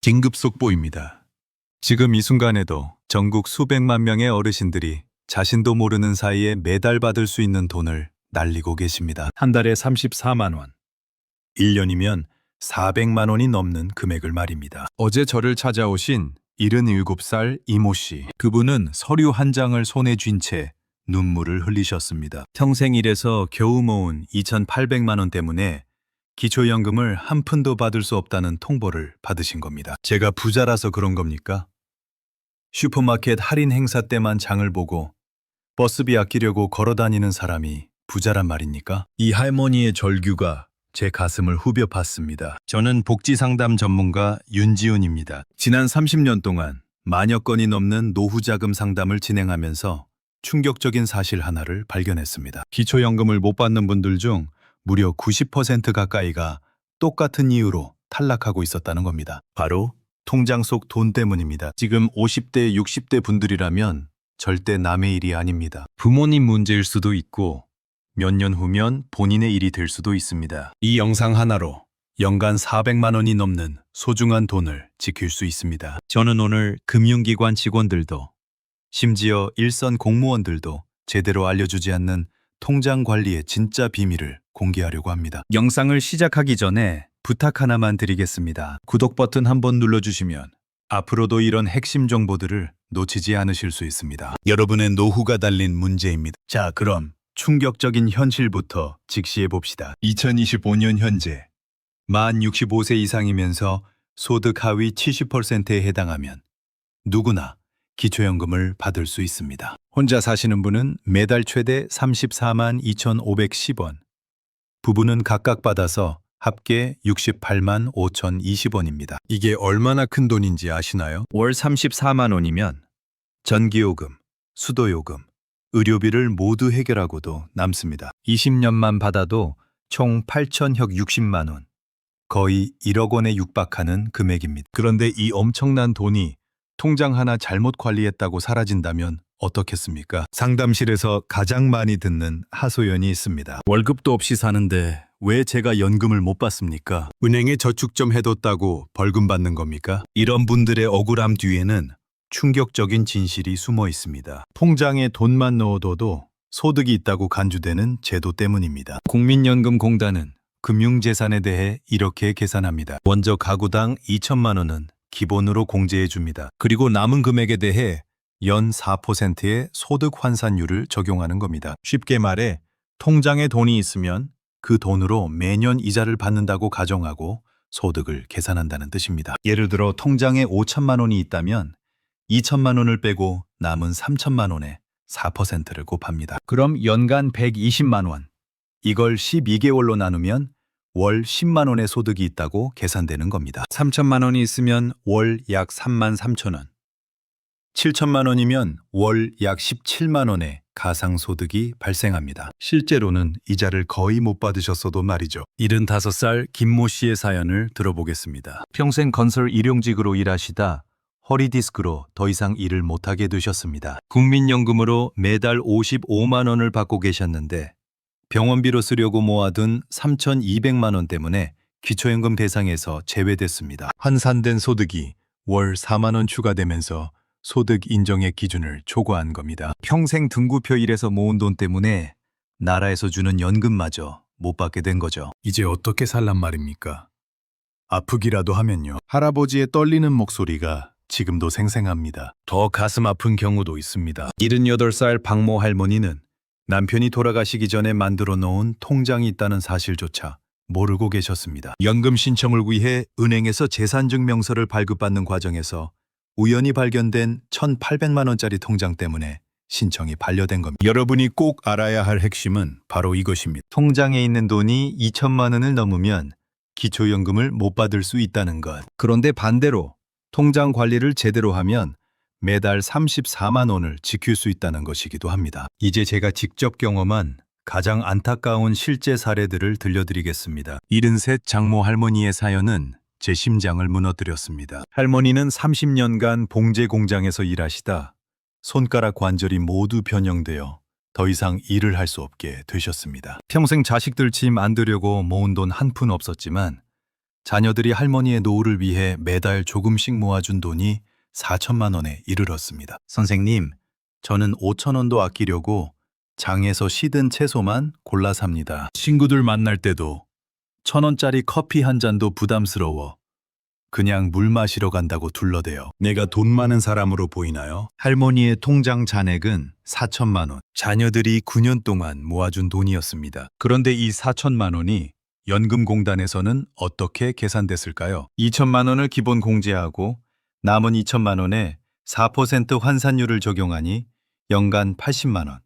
긴급 속보입니다. 지금 이 순간에도 전국 수백만 명의 어르신들이 자신도 모르는 사이에 매달 받을 수 있는 돈을 날리고 계십니다. 한 달에 34만 원. 1년이면 400만 원이 넘는 금액을 말입니다. 어제 저를 찾아오신 77살 이모 씨. 그분은 서류 한 장을 손에 쥔 채 눈물을 흘리셨습니다. 평생 일해서 겨우 모은 2,800만 원 때문에 기초연금을 한 푼도 받을 수 없다는 통보를 받으신 겁니다. 제가 부자라서 그런 겁니까? 슈퍼마켓 할인 행사 때만 장을 보고 버스비 아끼려고 걸어다니는 사람이 부자란 말입니까? 이 할머니의 절규가 제 가슴을 후벼 팠습니다. 저는 복지상담 전문가 윤지훈입니다. 지난 30년 동안 만여 건이 넘는 노후자금 상담을 진행하면서 충격적인 사실 하나를 발견했습니다. 기초연금을 못 받는 분들 중 무려 90% 가까이가 똑같은 이유로 탈락하고 있었다는 겁니다. 바로 통장 속 돈 때문입니다. 지금 50대, 60대 분들이라면 절대 남의 일이 아닙니다. 부모님 문제일 수도 있고 몇 년 후면 본인의 일이 될 수도 있습니다. 이 영상 하나로 연간 400만 원이 넘는 소중한 돈을 지킬 수 있습니다. 저는 오늘 금융기관 직원들도 심지어 일선 공무원들도 제대로 알려주지 않는 통장 관리의 진짜 비밀을 공개하려고 합니다. 영상을 시작하기 전에 부탁 하나만 드리겠습니다. 구독 버튼 한번 눌러주시면 앞으로도 이런 핵심 정보들을 놓치지 않으실 수 있습니다. 여러분의 노후가 달린 문제입니다. 자, 그럼 충격적인 현실부터 직시해 봅시다. 2025년 현재 만 65세 이상이면서 소득 하위 70%에 해당하면 누구나 기초연금을 받을 수 있습니다. 혼자 사시는 분은 매달 최대 34만 2,510원, 부부는 각각 받아서 합계 68만 5,020원입니다. 이게 얼마나 큰 돈인지 아시나요? 월 34만 원이면 전기요금, 수도요금, 의료비를 모두 해결하고도 남습니다. 20년만 받아도 총 8,160만 원, 거의 1억 원에 육박하는 금액입니다. 그런데 이 엄청난 돈이 통장 하나 잘못 관리했다고 사라진다면 어떻겠습니까? 상담실에서 가장 많이 듣는 하소연이 있습니다. 월급도 없이 사는데 왜 제가 연금을 못 받습니까? 은행에 저축 좀 해뒀다고 벌금 받는 겁니까? 이런 분들의 억울함 뒤에는 충격적인 진실이 숨어 있습니다. 통장에 돈만 넣어둬도 소득이 있다고 간주되는 제도 때문입니다. 국민연금공단은 금융재산에 대해 이렇게 계산합니다. 먼저 가구당 2천만 원은 기본으로 공제해 줍니다. 그리고 남은 금액에 대해 연 4%의 소득 환산율을 적용하는 겁니다. 쉽게 말해 통장에 돈이 있으면 그 돈으로 매년 이자를 받는다고 가정하고 소득을 계산한다는 뜻입니다. 예를 들어 통장에 5천만 원이 있다면 2천만 원을 빼고 남은 3천만 원에 4%를 곱합니다. 그럼 연간 120만 원. 이걸 12개월로 나누면 월 10만 원의 소득이 있다고 계산되는 겁니다. 3천만 원이 있으면 월 약 3만 3천 원. 7천만 원이면 월 약 17만 원의 가상소득이 발생합니다. 실제로는 이자를 거의 못 받으셨어도 말이죠. 75살 김모 씨의 사연을 들어보겠습니다. 평생 건설 일용직으로 일하시다 허리 디스크로 더 이상 일을 못하게 되셨습니다. 국민연금으로 매달 55만 원을 받고 계셨는데 병원비로 쓰려고 모아둔 3,200만 원 때문에 기초연금 대상에서 제외됐습니다. 환산된 소득이 월 4만 원 추가되면서 소득 인정의 기준을 초과한 겁니다. 평생 등구표 일해서 모은 돈 때문에 나라에서 주는 연금마저 못 받게 된 거죠. 이제 어떻게 살란 말입니까? 아프기라도 하면요. 할아버지의 떨리는 목소리가 지금도 생생합니다. 더 가슴 아픈 경우도 있습니다. 78살 박모 할머니는 남편이 돌아가시기 전에 만들어 놓은 통장이 있다는 사실조차 모르고 계셨습니다. 연금 신청을 위해 은행에서 재산증명서를 발급받는 과정에서 우연히 발견된 1,800만 원짜리 통장 때문에 신청이 반려된 겁니다. 여러분이 꼭 알아야 할 핵심은 바로 이것입니다. 통장에 있는 돈이 2천만 원을 넘으면 기초연금을 못 받을 수 있다는 것. 그런데 반대로 통장 관리를 제대로 하면 매달 34만 원을 지킬 수 있다는 것이기도 합니다. 이제 제가 직접 경험한 가장 안타까운 실제 사례들을 들려드리겠습니다. 73 장모 할머니의 사연은 제 심장을 무너뜨렸습니다. 할머니는 30년간 봉제 공장에서 일하시다 손가락 관절이 모두 변형되어 더 이상 일을 할 수 없게 되셨습니다. 평생 자식들 짐 안 들려고 모은 돈 한 푼 없었지만 자녀들이 할머니의 노후를 위해 매달 조금씩 모아준 돈이 4천만 원에 이르렀습니다. 선생님, 저는 5천 원도 아끼려고 장에서 시든 채소만 골라 삽니다. 친구들 만날 때도 1,000원짜리 커피 한 잔도 부담스러워 그냥 물 마시러 간다고 둘러대요. 내가 돈 많은 사람으로 보이나요? 할머니의 통장 잔액은 4천만 원. 자녀들이 9년 동안 모아준 돈이었습니다. 그런데 이 4천만 원이 연금공단에서는 어떻게 계산됐을까요? 2천만 원을 기본 공제하고 남은 2천만 원에 4% 환산율을 적용하니 연간 80만 원,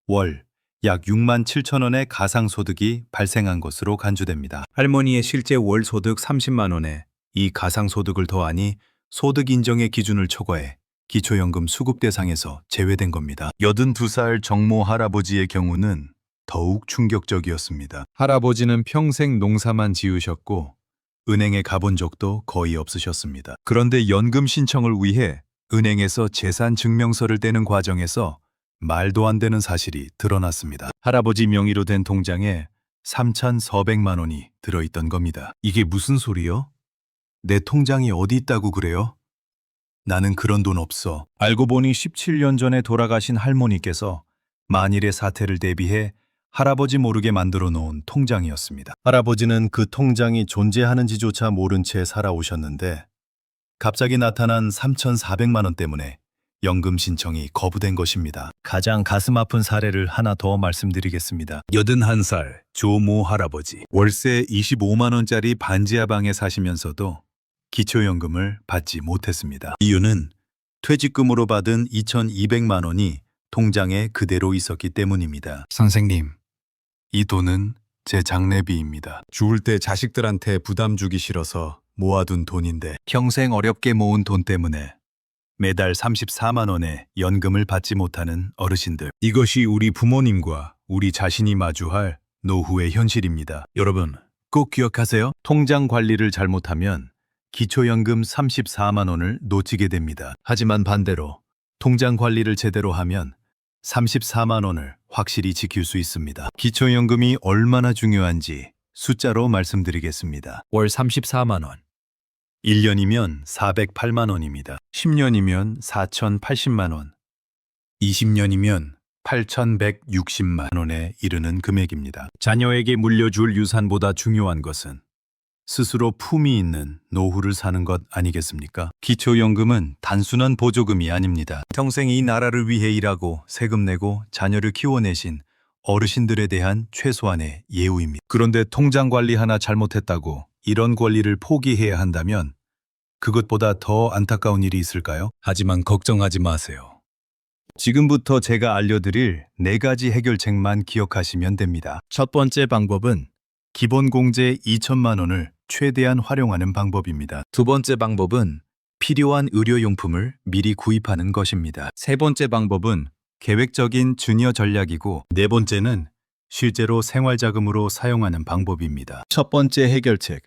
월 약 6만 7천 원의 가상소득이 발생한 것으로 간주됩니다. 할머니의 실제 월 소득 30만 원에 이 가상소득을 더하니 소득 인정의 기준을 초과해 기초연금 수급 대상에서 제외된 겁니다. 82살 정모 할아버지의 경우는 더욱 충격적이었습니다. 할아버지는 평생 농사만 지으셨고 은행에 가본 적도 거의 없으셨습니다. 그런데 연금 신청을 위해 은행에서 재산 증명서를 떼는 과정에서 말도 안 되는 사실이 드러났습니다. 할아버지 명의로 된 통장에 3,400만 원이 들어있던 겁니다. 이게 무슨 소리요? 내 통장이 어디 있다고 그래요? 나는 그런 돈 없어. 알고 보니 17년 전에 돌아가신 할머니께서 만일의 사태를 대비해 할아버지 모르게 만들어 놓은 통장이었습니다. 할아버지는 그 통장이 존재하는지조차 모른 채 살아오셨는데 갑자기 나타난 3,400만 원 때문에 연금 신청이 거부된 것입니다. 가장 가슴 아픈 사례를 하나 더 말씀드리겠습니다. 81살 조모 할아버지. 월세 25만 원짜리 반지하 방에 사시면서도 기초연금을 받지 못했습니다. 이유는 퇴직금으로 받은 2,200만 원이 통장에 그대로 있었기 때문입니다. 선생님, 이 돈은 제 장례비입니다. 죽을 때 자식들한테 부담 주기 싫어서 모아둔 돈인데 평생 어렵게 모은 돈 때문에 매달 34만 원의 연금을 받지 못하는 어르신들. 이것이 우리 부모님과 우리 자신이 마주할 노후의 현실입니다. 여러분, 꼭 기억하세요. 통장 관리를 잘못하면 기초연금 34만 원을 놓치게 됩니다. 하지만 반대로 통장 관리를 제대로 하면 34만 원을 확실히 지킬 수 있습니다. 기초연금이 얼마나 중요한지 숫자로 말씀드리겠습니다. 월 34만 원. 1년이면 408만 원입니다. 10년이면 4,080만 원. 20년이면 8,160만 원에 이르는 금액입니다. 자녀에게 물려줄 유산보다 중요한 것은 스스로 품위 있는 노후를 사는 것 아니겠습니까? 기초연금은 단순한 보조금이 아닙니다. 평생 이 나라를 위해 일하고 세금 내고 자녀를 키워내신 어르신들에 대한 최소한의 예우입니다. 그런데 통장 관리 하나 잘못했다고 이런 권리를 포기해야 한다면 그것보다 더 안타까운 일이 있을까요? 하지만 걱정하지 마세요. 지금부터 제가 알려드릴 4가지 해결책만 기억하시면 됩니다. 첫 번째 방법은 기본 공제 2천만 원을 최대한 활용하는 방법입니다. 두 번째 방법은 필요한 의료용품을 미리 구입하는 것입니다. 세 번째 방법은 계획적인 주니어 전략이고 네 번째는 실제로 생활자금으로 사용하는 방법입니다. 첫 번째 해결책,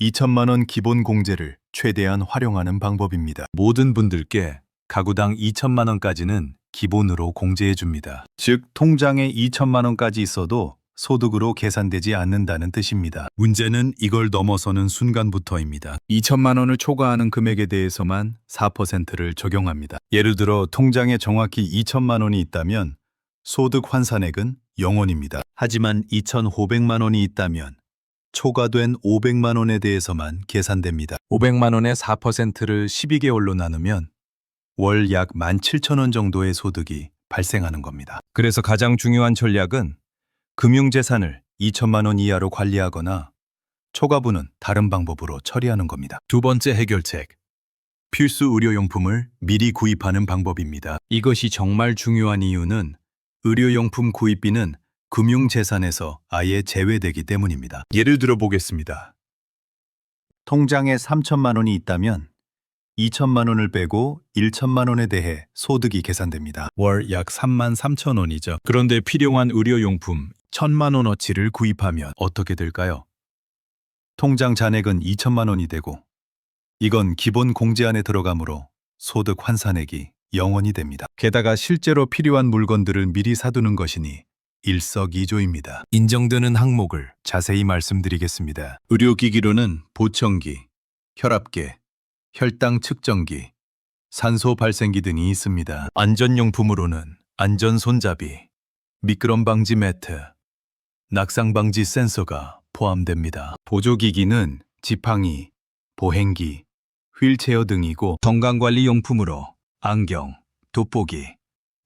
2천만 원 기본 공제를 최대한 활용하는 방법입니다. 모든 분들께 가구당 2천만 원까지는 기본으로 공제해 줍니다. 즉 통장에 2천만 원까지 있어도 소득으로 계산되지 않는다는 뜻입니다. 문제는 이걸 넘어서는 순간부터입니다. 2천만 원을 초과하는 금액에 대해서만 4%를 적용합니다. 예를 들어 통장에 정확히 2천만 원이 있다면 소득 환산액은 0원입니다. 하지만 2,500만 원이 있다면 초과된 500만 원에 대해서만 계산됩니다. 500만 원의 4%를 12개월로 나누면 월 약 17,000원 정도의 소득이 발생하는 겁니다. 그래서 가장 중요한 전략은 금융재산을 2천만 원 이하로 관리하거나 초과분은 다른 방법으로 처리하는 겁니다. 두 번째 해결책, 필수 의료용품을 미리 구입하는 방법입니다. 이것이 정말 중요한 이유는 의료용품 구입비는 금융재산에서 아예 제외되기 때문입니다. 예를 들어 보겠습니다. 통장에 3천만 원이 있다면 2천만 원을 빼고 1천만 원에 대해 소득이 계산됩니다. 월 약 3만 3천 원이죠. 그런데 필요한 의료용품 1,000만 원어치를 구입하면 어떻게 될까요? 통장 잔액은 2천만 원이 되고 이건 기본 공제 안에 들어가므로 소득 환산액이 0원이 됩니다. 게다가 실제로 필요한 물건들을 미리 사두는 것이니 일석이조입니다. 인정되는 항목을 자세히 말씀드리겠습니다. 의료기기로는 보청기, 혈압계, 혈당 측정기, 산소 발생기 등이 있습니다. 안전용품으로는 안전손잡이, 미끄럼 방지 매트, 낙상 방지 센서가 포함됩니다. 보조기기는 지팡이, 보행기, 휠체어 등이고 건강관리용품으로 안경, 돋보기,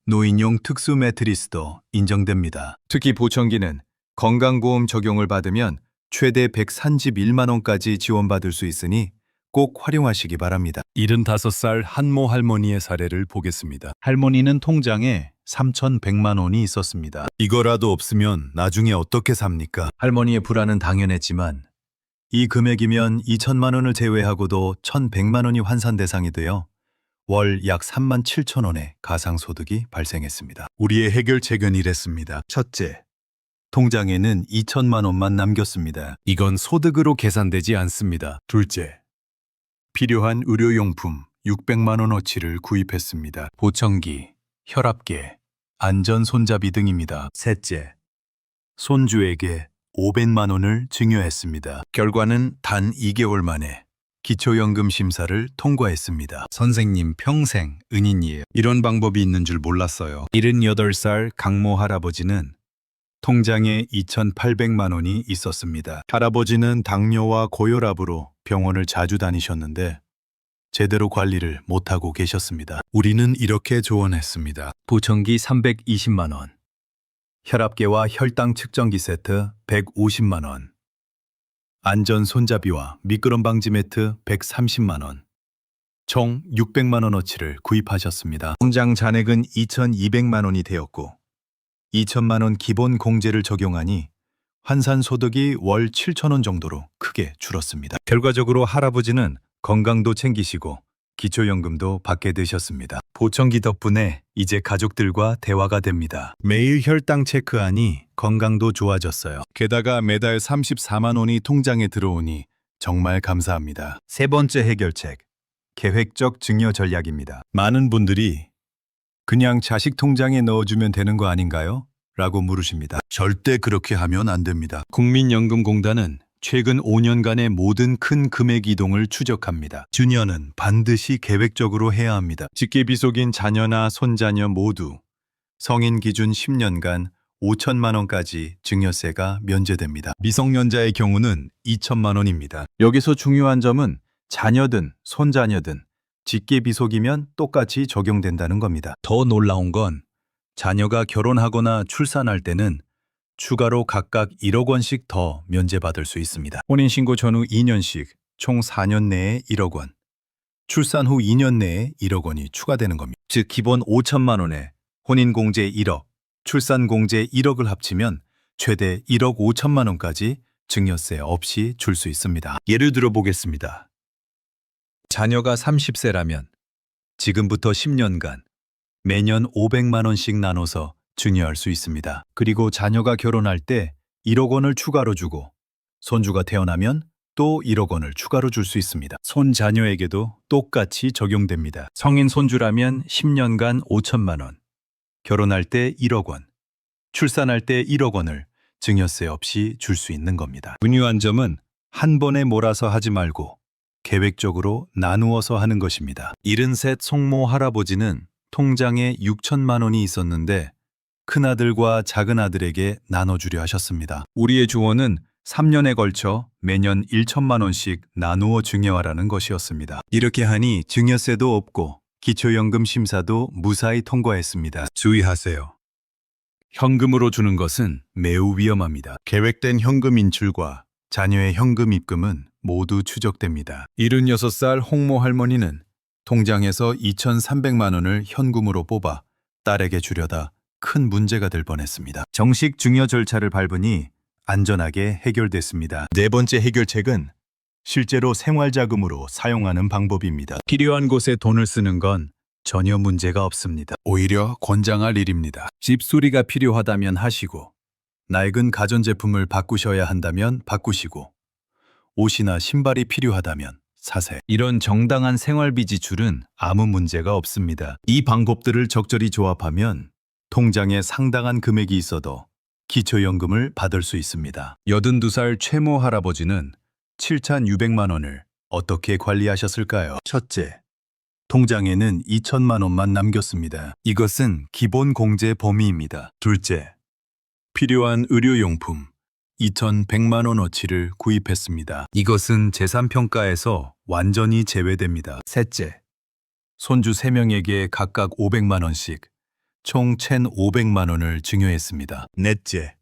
노인용 특수 매트리스도 인정됩니다. 특히 보청기는 건강보험 적용을 받으면 최대 131만 원까지 지원받을 수 있으니 꼭 활용하시기 바랍니다. 75살 한모 할머니의 사례를 보겠습니다. 할머니는 통장에 3,100만 원이 있었습니다. 이거라도 없으면 나중에 어떻게 삽니까? 할머니의 불안은 당연했지만 이 금액이면 2천만 원을 제외하고도 1,100만 원이 환산 대상이 되어 월 약 3만 7천 원의 가상소득이 발생했습니다. 우리의 해결책은 이랬습니다. 첫째, 통장에는 2천만 원만 남겼습니다. 이건 소득으로 계산되지 않습니다. 둘째, 필요한 의료용품 600만 원어치를 구입했습니다. 보청기, 혈압계, 안전손잡이 등입니다. 셋째, 손주에게 500만 원을 증여했습니다. 결과는 단 2개월 만에 기초연금 심사를 통과했습니다. 선생님 평생 은인이에요. 이런 방법이 있는 줄 몰랐어요. 78살 강모 할아버지는 통장에 2,800만 원이 있었습니다. 할아버지는 당뇨와 고혈압으로 병원을 자주 다니셨는데 제대로 관리를 못하고 계셨습니다. 우리는 이렇게 조언했습니다. 보청기 320만 원, 혈압계와 혈당 측정기 세트 150만 원, 안전 손잡이와 미끄럼 방지 매트 130만 원, 총 600만 원어치를 구입하셨습니다. 통장 잔액은 2,200만 원이 되었고 2천만 원 기본 공제를 적용하니 환산 소득이 월 7천 원 정도로 크게 줄었습니다. 결과적으로 할아버지는 건강도 챙기시고 기초연금도 받게 되셨습니다. 보청기 덕분에 이제 가족들과 대화가 됩니다. 매일 혈당 체크하니 건강도 좋아졌어요. 게다가 매달 34만 원이 통장에 들어오니 정말 감사합니다. 세 번째 해결책, 계획적 증여 전략입니다. 많은 분들이 그냥 자식 통장에 넣어주면 되는 거 아닌가요? 라고 물으십니다. 절대 그렇게 하면 안 됩니다. 국민연금공단은 최근 5년간의 모든 큰 금액 이동을 추적합니다. 증여는 반드시 계획적으로 해야 합니다. 직계비속인 자녀나 손자녀 모두 성인 기준 10년간 5천만 원까지 증여세가 면제됩니다. 미성년자의 경우는 2천만 원입니다. 여기서 중요한 점은 자녀든 손자녀든 직계비속이면 똑같이 적용된다는 겁니다. 더 놀라운 건 자녀가 결혼하거나 출산할 때는 추가로 각각 1억 원씩 더 면제받을 수 있습니다. 혼인신고 전후 2년씩 총 4년 내에 1억 원, 출산 후 2년 내에 1억 원이 추가되는 겁니다. 즉 기본 5천만 원에 혼인공제 1억, 출산공제 1억을 합치면 최대 1억 5천만 원까지 증여세 없이 줄 수 있습니다. 예를 들어 보겠습니다. 자녀가 30세라면 지금부터 10년간 매년 500만 원씩 나눠서 증여할 수 있습니다. 그리고 자녀가 결혼할 때 1억 원을 추가로 주고 손주가 태어나면 또 1억 원을 추가로 줄 수 있습니다. 손자녀에게도 똑같이 적용됩니다. 성인 손주라면 10년간 5천만 원, 결혼할 때 1억 원, 출산할 때 1억 원을 증여세 없이 줄 수 있는 겁니다. 중요한 점은 한 번에 몰아서 하지 말고 계획적으로 나누어서 하는 것입니다. 73 송모 할아버지는 통장에 6천만 원이 있었는데 큰아들과 작은아들에게 나눠주려 하셨습니다. 우리의 조언은 3년에 걸쳐 매년 1천만 원씩 나누어 증여하라는 것이었습니다. 이렇게 하니 증여세도 없고 기초연금 심사도 무사히 통과했습니다. 주의하세요. 현금으로 주는 것은 매우 위험합니다. 계획된 현금 인출과 자녀의 현금 입금은 모두 추적됩니다. 76살 홍모 할머니는 통장에서 2,300만 원을 현금으로 뽑아 딸에게 주려다 큰 문제가 될 뻔했습니다. 정식 증여 절차를 밟으니 안전하게 해결됐습니다. 네 번째 해결책은 실제로 생활자금으로 사용하는 방법입니다. 필요한 곳에 돈을 쓰는 건 전혀 문제가 없습니다. 오히려 권장할 일입니다. 집수리가 필요하다면 하시고, 낡은 가전제품을 바꾸셔야 한다면 바꾸시고, 옷이나 신발이 필요하다면 사세요. 이런 정당한 생활비 지출은 아무 문제가 없습니다. 이 방법들을 적절히 조합하면 통장에 상당한 금액이 있어도 기초연금을 받을 수 있습니다. 82살 최모 할아버지는 7,600만 원을 어떻게 관리하셨을까요? 첫째, 통장에는 2천만 원만 남겼습니다. 이것은 기본 공제 범위입니다. 둘째, 필요한 의료용품 2,100만 원어치를 구입했습니다. 이것은 재산평가에서 완전히 제외됩니다. 셋째, 손주 3명에게 각각 500만 원씩 총 1,500만 원을 증여했습니다. 넷째,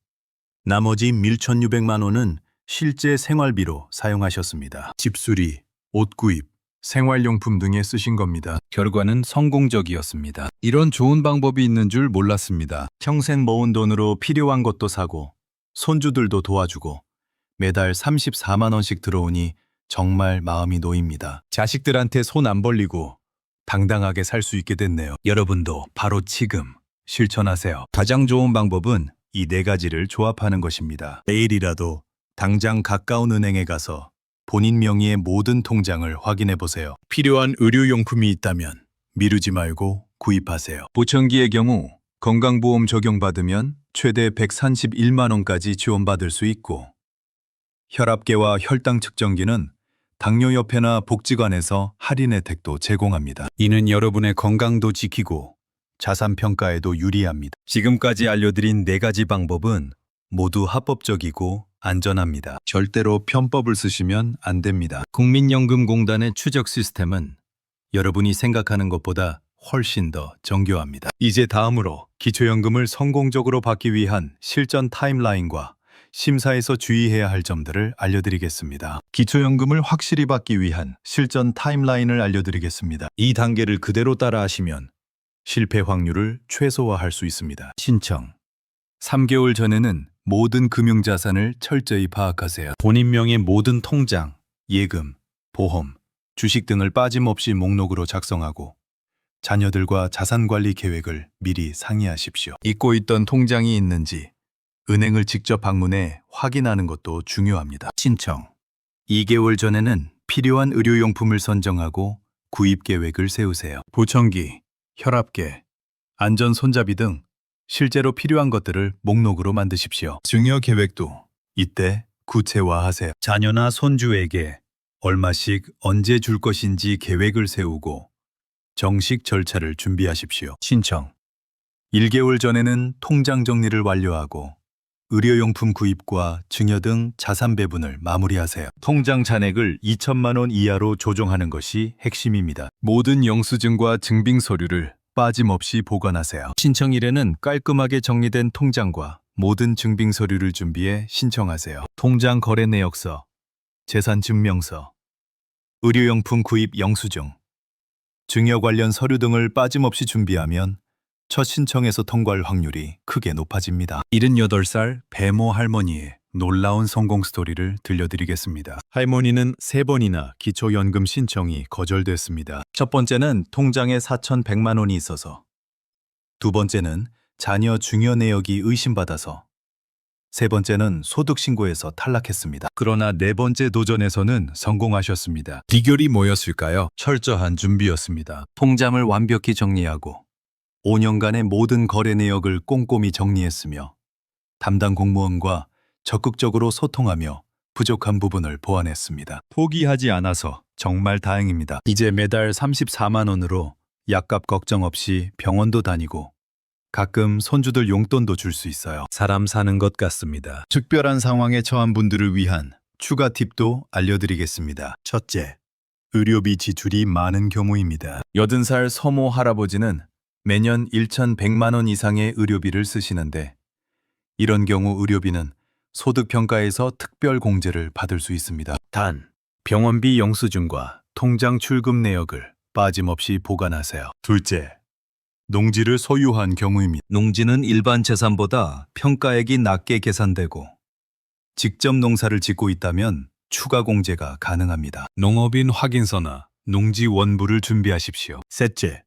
나머지 1,600만 원은 실제 생활비로 사용하셨습니다. 집수리, 옷 구입, 생활용품 등에 쓰신 겁니다. 결과는 성공적이었습니다. 이런 좋은 방법이 있는 줄 몰랐습니다. 평생 모은 돈으로 필요한 것도 사고 손주들도 도와주고 매달 34만 원씩 들어오니 정말 마음이 놓입니다. 자식들한테 손 안 벌리고 당당하게 살 수 있게 됐네요. 여러분도 바로 지금 실천하세요. 가장 좋은 방법은 이 4가지를 조합하는 것입니다. 내일이라도 당장 가까운 은행에 가서 본인 명의의 모든 통장을 확인해 보세요. 필요한 의료용품이 있다면 미루지 말고 구입하세요. 보청기의 경우 건강보험 적용받으면 최대 131만 원까지 지원받을 수 있고, 혈압계와 혈당 측정기는 당뇨협회나 복지관에서 할인 혜택도 제공합니다. 이는 여러분의 건강도 지키고 자산평가에도 유리합니다. 지금까지 알려드린 4가지 방법은 모두 합법적이고 안전합니다. 절대로 편법을 쓰시면 안 됩니다. 국민연금공단의 추적 시스템은 여러분이 생각하는 것보다 훨씬 더 정교합니다. 이제 다음으로 기초연금을 성공적으로 받기 위한 실전 타임라인과 심사에서 주의해야 할 점들을 알려드리겠습니다. 기초연금을 확실히 받기 위한 실전 타임라인을 알려드리겠습니다. 이 단계를 그대로 따라하시면 실패 확률을 최소화할 수 있습니다. 신청 3개월 전에는 모든 금융자산을 철저히 파악하세요. 본인 명의 모든 통장, 예금, 보험, 주식 등을 빠짐없이 목록으로 작성하고 자녀들과 자산관리 계획을 미리 상의하십시오. 잊고 있던 통장이 있는지 은행을 직접 방문해 확인하는 것도 중요합니다. 신청 2개월 전에는 필요한 의료용품을 선정하고 구입 계획을 세우세요. 보청기, 혈압계, 안전 손잡이 등 실제로 필요한 것들을 목록으로 만드십시오. 증여 계획도 이때 구체화하세요. 자녀나 손주에게 얼마씩 언제 줄 것인지 계획을 세우고 정식 절차를 준비하십시오. 신청 1개월 전에는 통장 정리를 완료하고 의료용품 구입과 증여 등 자산 배분을 마무리하세요. 통장 잔액을 2천만 원 이하로 조정하는 것이 핵심입니다. 모든 영수증과 증빙 서류를 빠짐없이 보관하세요. 신청일에는 깔끔하게 정리된 통장과 모든 증빙 서류를 준비해 신청하세요. 통장 거래 내역서, 재산 증명서, 의료용품 구입 영수증, 증여 관련 서류 등을 빠짐없이 준비하면 첫 신청에서 통과할 확률이 크게 높아집니다. 78살 배모 할머니의 놀라운 성공 스토리를 들려드리겠습니다. 할머니는 3번이나 기초연금 신청이 거절됐습니다. 첫 번째는 통장에 4,100만 원이 있어서, 두 번째는 자녀 증여 내역이 의심받아서, 세 번째는 소득신고에서 탈락했습니다. 그러나 4번째 도전에서는 성공하셨습니다. 비결이 뭐였을까요? 철저한 준비였습니다. 통장을 완벽히 정리하고 5년간의 모든 거래 내역을 꼼꼼히 정리했으며 담당 공무원과 적극적으로 소통하며 부족한 부분을 보완했습니다. 포기하지 않아서 정말 다행입니다. 이제 매달 34만 원으로 약값 걱정 없이 병원도 다니고 가끔 손주들 용돈도 줄 수 있어요. 사람 사는 것 같습니다. 특별한 상황에 처한 분들을 위한 추가 팁도 알려드리겠습니다. 첫째, 의료비 지출이 많은 경우입니다. 80살 서모 할아버지는 매년 1,100만 원 이상의 의료비를 쓰시는데, 이런 경우 의료비는 소득평가에서 특별 공제를 받을 수 있습니다. 단, 병원비 영수증과 통장 출금 내역을 빠짐없이 보관하세요. 둘째, 농지를 소유한 경우입니다. 농지는 일반 재산보다 평가액이 낮게 계산되고 직접 농사를 짓고 있다면 추가 공제가 가능합니다. 농업인 확인서나 농지 원부를 준비하십시오. 셋째,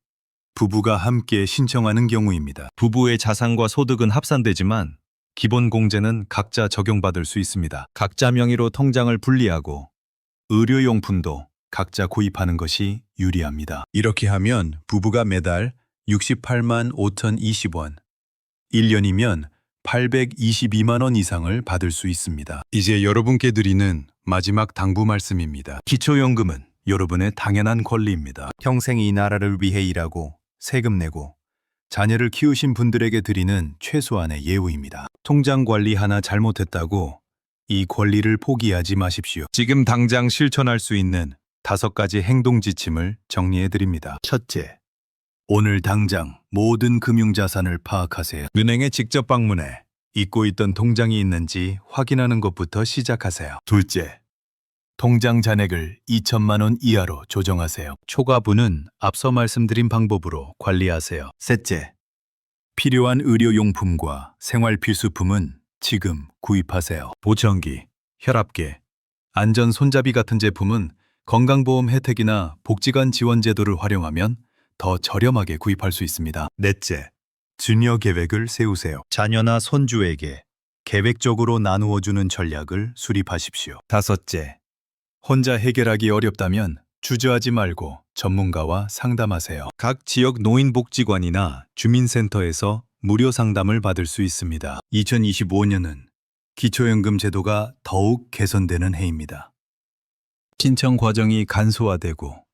부부가 함께 신청하는 경우입니다. 부부의 자산과 소득은 합산되지만 기본 공제는 각자 적용받을 수 있습니다. 각자 명의로 통장을 분리하고 의료용품도 각자 구입하는 것이 유리합니다. 이렇게 하면 부부가 매달 68만 5,020원, 1년이면 822만 원 이상을 받을 수 있습니다. 이제 여러분께 드리는 마지막 당부 말씀입니다. 기초연금은 여러분의 당연한 권리입니다. 평생 이 나라를 위해 일하고 세금 내고 자녀를 키우신 분들에게 드리는 최소한의 예우입니다. 통장 관리 하나 잘못했다고 이 권리를 포기하지 마십시오. 지금 당장 실천할 수 있는 5가지 행동 지침을 정리해 드립니다. 첫째, 오늘 당장 모든 금융자산을 파악하세요. 은행에 직접 방문해 잊고 있던 통장이 있는지 확인하는 것부터 시작하세요. 둘째, 통장 잔액을 2천만 원 이하로 조정하세요. 초과분은 앞서 말씀드린 방법으로 관리하세요. 셋째, 필요한 의료용품과 생활필수품은 지금 구입하세요. 보청기, 혈압계, 안전 손잡이 같은 제품은 건강보험 혜택이나 복지관 지원 제도를 활용하면 더 저렴하게 구입할 수 있습니다. 넷째, 주니어 계획을 세우세요. 자녀나 손주에게 계획적으로 나누어주는 전략을 수립하십시오. 다섯째, 혼자 해결하기 어렵다면 주저하지 말고 전문가와 상담하세요. 각 지역 노인복지관이나 주민센터에서 무료 상담을 받을 수 있습니다. 2025년은 기초연금 제도가 더욱 개선되는 해입니다. 신청 과정이 간소화되고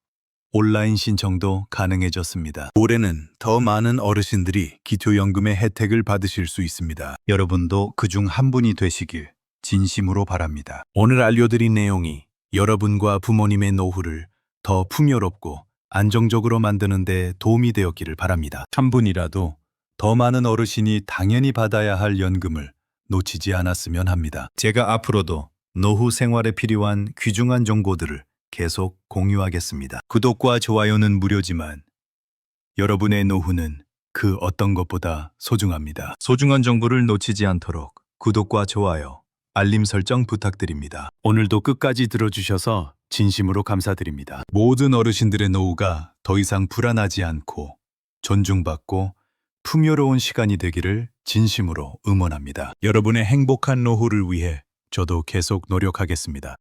온라인 신청도 가능해졌습니다. 올해는 더 많은 어르신들이 기초연금의 혜택을 받으실 수 있습니다. 여러분도 그중 한 분이 되시길 진심으로 바랍니다. 오늘 알려드린 내용이 여러분과 부모님의 노후를 더 풍요롭고 안정적으로 만드는 데 도움이 되었기를 바랍니다. 한 분이라도 더 많은 어르신이 당연히 받아야 할 연금을 놓치지 않았으면 합니다. 제가 앞으로도 노후 생활에 필요한 귀중한 정보들을 계속 공유하겠습니다. 구독과 좋아요는 무료지만 여러분의 노후는 그 어떤 것보다 소중합니다. 소중한 정보를 놓치지 않도록 구독과 좋아요, 알림 설정 부탁드립니다. 오늘도 끝까지 들어주셔서 진심으로 감사드립니다. 모든 어르신들의 노후가 더 이상 불안하지 않고 존중받고 풍요로운 시간이 되기를 진심으로 응원합니다. 여러분의 행복한 노후를 위해 저도 계속 노력하겠습니다.